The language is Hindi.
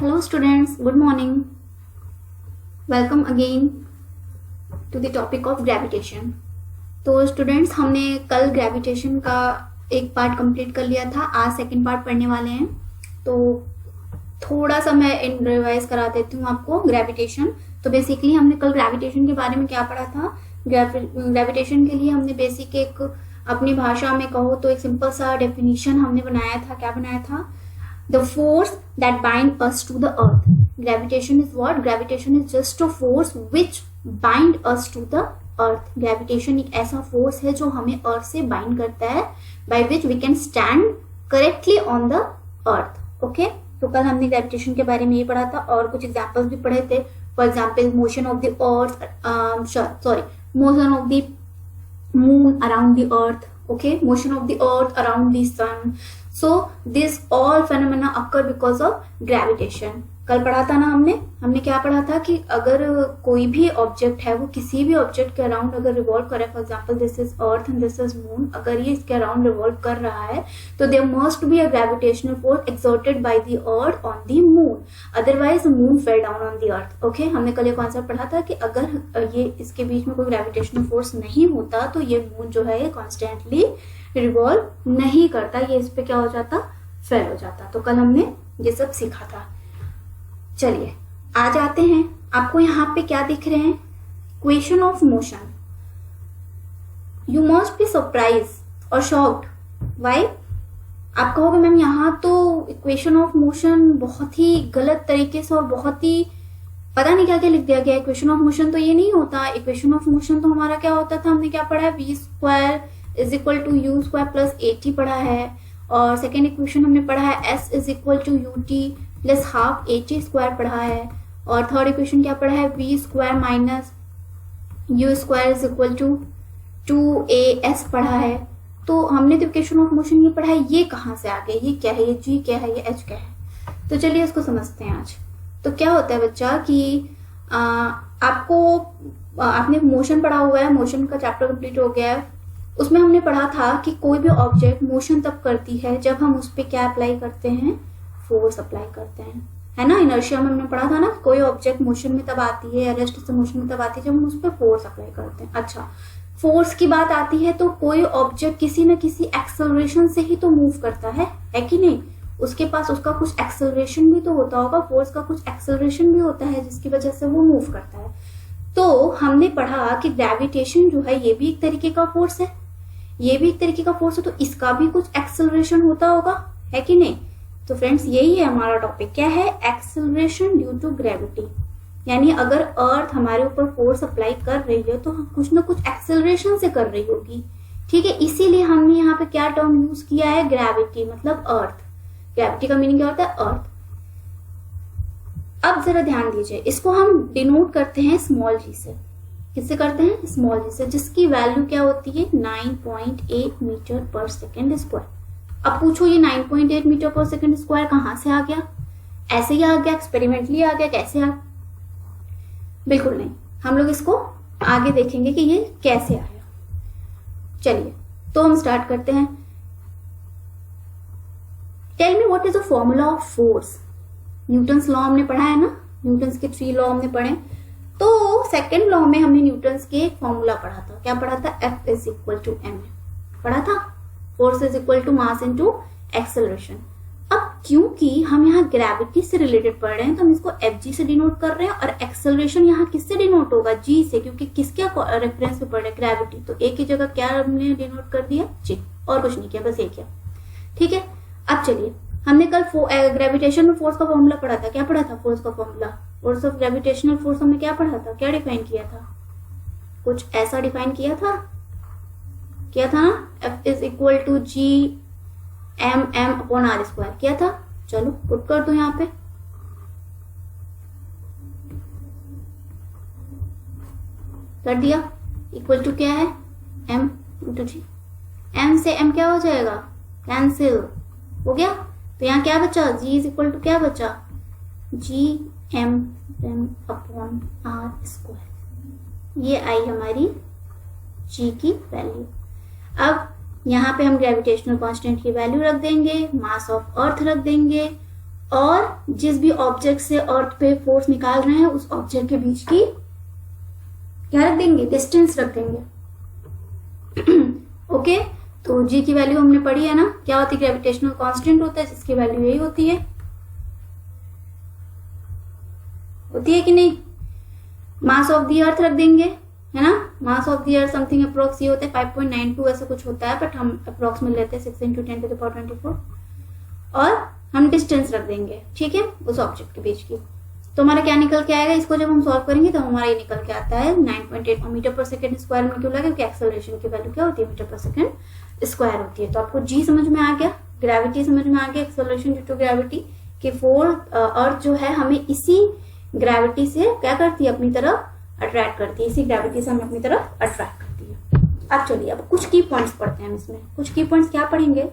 Hello students, good morning. Welcome again to the topic of gravitation. तो स्टूडेंट्स हमने कल ग्रेविटेशन का एक पार्ट कंप्लीट कर लिया था, आज सेकंड पार्ट पढ़ने वाले हैं। तो थोड़ा सा मैं रिवाइज करा देती हूँ आपको ग्रेविटेशन। तो बेसिकली हमने कल ग्रेविटेशन के बारे में क्या पढ़ा था। ग्रेविटेशन के लिए हमने बेसिक एक अपनी भाषा में कहो तो एक सिंपल सा डेफिनेशन हमने बनाया था। क्या बनाया था? The force that bind us to the earth. Gravitation is what? Gravitation is just a force which bind us to the earth. Gravitation एक ऐसा force है जो हमें earth से bind करता है, by which we can stand correctly on the earth. Okay? तो कल हमने gravitation के बारे में ये पढ़ा था और कुछ examples भी पढ़े थे. For example, motion of the earth, motion of the moon around the earth. Okay? Motion of the earth around the sun. So these all phenomena occur because of gravitation. कल पढ़ा था ना हमने क्या पढ़ा था कि अगर कोई भी ऑब्जेक्ट है वो किसी भी ऑब्जेक्ट के अराउंड अगर रिवॉल्व करे, for example this is earth and this is moon, अगर ये इसके अराउंड रिवॉल्व कर रहा है तो there must be a gravitational force exerted by the earth on the moon, otherwise the moon fell down on the earth. Okay, हमने कल ये कॉन्सेप्ट पढ़ा था कि अगर ये इसके बीच में कोई ग्रेविटेशनल फोर्स नहीं होता तो ये मून जो है ये कॉन्स्टेंटली रिवॉल्व नहीं करता, ये इस पे क्या हो जाता, फेल हो जाता. तो कल हमने ये सब सीखा था. चलिए आ जाते हैं. आपको यहाँ पे क्या दिख रहे हैं? Equation of motion. You must be surprise और शॉक्ड. व्हाई? आप कहोगे मैम यहाँ तो इक्वेशन ऑफ मोशन बहुत ही गलत तरीके से और बहुत ही पता नहीं क्या क्या लिख दिया गया. इक्वेशन ऑफ मोशन तो ये नहीं होता. इक्वेशन ऑफ मोशन तो हमारा क्या होता था, हमने क्या पढ़ा है, V square is equal to U square plus A T पढ़ा है. और सेकेंड इक्वेशन हमने पढ़ा है S is equal to U T plus half A T square पढ़ा है. और थर्ड इक्वेशन क्या पढ़ा है, V square minus U square is equal to 2as पढ़ा है. तो हमने तो इक्वेशन ऑफ मोशन ये पढ़ा है. ये कहाँ से आ गया, ये क्या है, ये जी क्या है, ये एच क्या है? तो चलिए इसको समझते हैं आज. तो क्या होता है बच्चा कि आपने मोशन पढ़ा हुआ है, मोशन का चैप्टर कंप्लीट हो गया है. उसमें हमने पढ़ा था कि कोई भी ऑब्जेक्ट मोशन तब करती है जब हम उस पर क्या अप्लाई करते हैं, फोर्स अप्लाई करते हैं, है ना. इनर्शिया में हमने पढ़ा था ना, कोई ऑब्जेक्ट मोशन में तब आती है या रेस्ट से मोशन में तब आती है जब हम उस पर फोर्स अप्लाई करते हैं. अच्छा, फोर्स की बात आती है तो कोई ऑब्जेक्ट किसी न किसी एक्सेलरेशन से ही तो मूव करता है कि नहीं. उसके पास उसका कुछ एक्सेलरेशन भी तो होता होगा, फोर्स का कुछ एक्सेलरेशन भी होता है जिसकी वजह से वो मूव करता है. तो हमने पढ़ा कि ग्रेविटेशन जो है ये भी एक तरीके का फोर्स है, ये भी एक तरीके का फोर्स है, तो इसका भी कुछ एक्सेलरेशन होता होगा, है कि नहीं. तो फ्रेंड्स यही है हमारा टॉपिक. क्या है? Acceleration due to gravity. यानी अगर अर्थ हमारे ऊपर फोर्स अप्लाई कर रही है तो कुछ ना कुछ एक्सेलरेशन से कर रही होगी. ठीक है, इसीलिए हमने यहाँ पे क्या टर्म यूज किया है, ग्रेविटी, मतलब अर्थ. ग्रेविटी का मीनिंग क्या होता है, अर्थ. अब जरा ध्यान दीजिए, इसको हम डिनोट करते हैं स्मॉल जी से. किससे करते हैं? स्मॉल जी से, जिसकी वैल्यू क्या होती है, 9.8 मीटर पर सेकेंड स्क्वायर. अब पूछो ये 9.8 मीटर पर सेकेंड स्क्वायर कहां से आ गया? ऐसे ही आ गया, एक्सपेरिमेंटली आ गया, कैसे आ? बिल्कुल नहीं, हम लोग इसको आगे देखेंगे कि ये कैसे आया. चलिए तो हम स्टार्ट करते हैं. Tell me what is the formula of force. Newton's law हमने पढ़ा है ना, न्यूटन्स के 3 लॉ हमने पढ़े. तो सेकेंड लॉ में हमने न्यूटन्स के एक फॉर्मूला पढ़ा था. क्या पढ़ा था? F is equal to m पढ़ा था. Force is equal to mass into acceleration. अब क्योंकि हम यहाँ ग्रेविटी से रिलेटेड पढ़ रहे हैं तो हम इसको Fg से डिनोट कर रहे हैं, और एक्सेलरेशन यहाँ किससे डिनोट होगा, G से, क्योंकि किसके रेफरेंस पे पढ़ रहे हैं, ग्रेविटी. तो एक ही जगह क्या हमने डिनोट कर दिया, G, और कुछ नहीं किया, बस ये किया. ठीक है. अब चलिए, हमने कल ग्रेविटेशन में फोर्स का फॉर्मूला पढ़ा था. क्या पढ़ा था? फोर्स का formula. Force of gravitational force हमने क्या पढ़ा था, क्या डिफाइन किया था, कुछ ऐसा डिफाइन किया था ना, F is equal to G M M upon R square किया था. चलो पुट कर दो यहाँ पे. कर दिया. इक्वल टू क्या है, m इंटू जी. m से m क्या हो जाएगा, कैंसिल हो गया. तो यहाँ क्या बचा, g इज इक्वल टू क्या बचा, G M M upon R square. ये आई हमारी g की वैल्यू. अब यहाँ पे हम ग्रेविटेशनल कांस्टेंट की वैल्यू रख देंगे, मास ऑफ अर्थ रख देंगे, और जिस भी ऑब्जेक्ट से अर्थ पे फोर्स निकाल रहे हैं उस ऑब्जेक्ट के बीच की क्या रख देंगे, डिस्टेंस रख देंगे। ओके, तो जी की वैल्यू हमने पढ़ी है ना, क्या होती है, ग्रेविटेशनल कांस्टेंट होता है जिसकी वैल्यू यही होती है कि नहीं। मास ऑफ द अर्थ रख देंगे, है ना, mass of the earth something approx ये होता है 5.92 ऐसा कुछ होता है, बट हम अप्रोक्स में लेते हैं 6 × 10⁻24 और हम डिस्टेंस रख देंगे, ठीक है, उस ऑब्जेक्ट के बीच की। तो हमारा क्या निकल के आएगा, इसको जब हम सॉल्व करेंगे तो हमारा ये निकल के आता है 9.8 मीटर पर सेकेंड स्क्वायर में। क्यों लगा, क्योंकि एक्सेलरेशन की वैल्यू क्या होती है, मीटर पर सेकेंड स्क्वायर होती है। तो आपको जी समझ में आ गया, ग्रेविटी समझ में आ गया, एक्सेलरेशन ड्यू टू ग्रेविटी के अर्थ जो है हमें इसी ग्रेविटी से क्या करती है, अपनी तरफ अट्रैक्ट करती है, इसी ग्रेविटी से हमें अपनी तरफ अट्रैक्ट करती है। अब चलिए अब कुछ की पॉइंट्स पढ़ते हैं हम इसमें। कुछ की पॉइंट्स क्या पढ़ेंगे,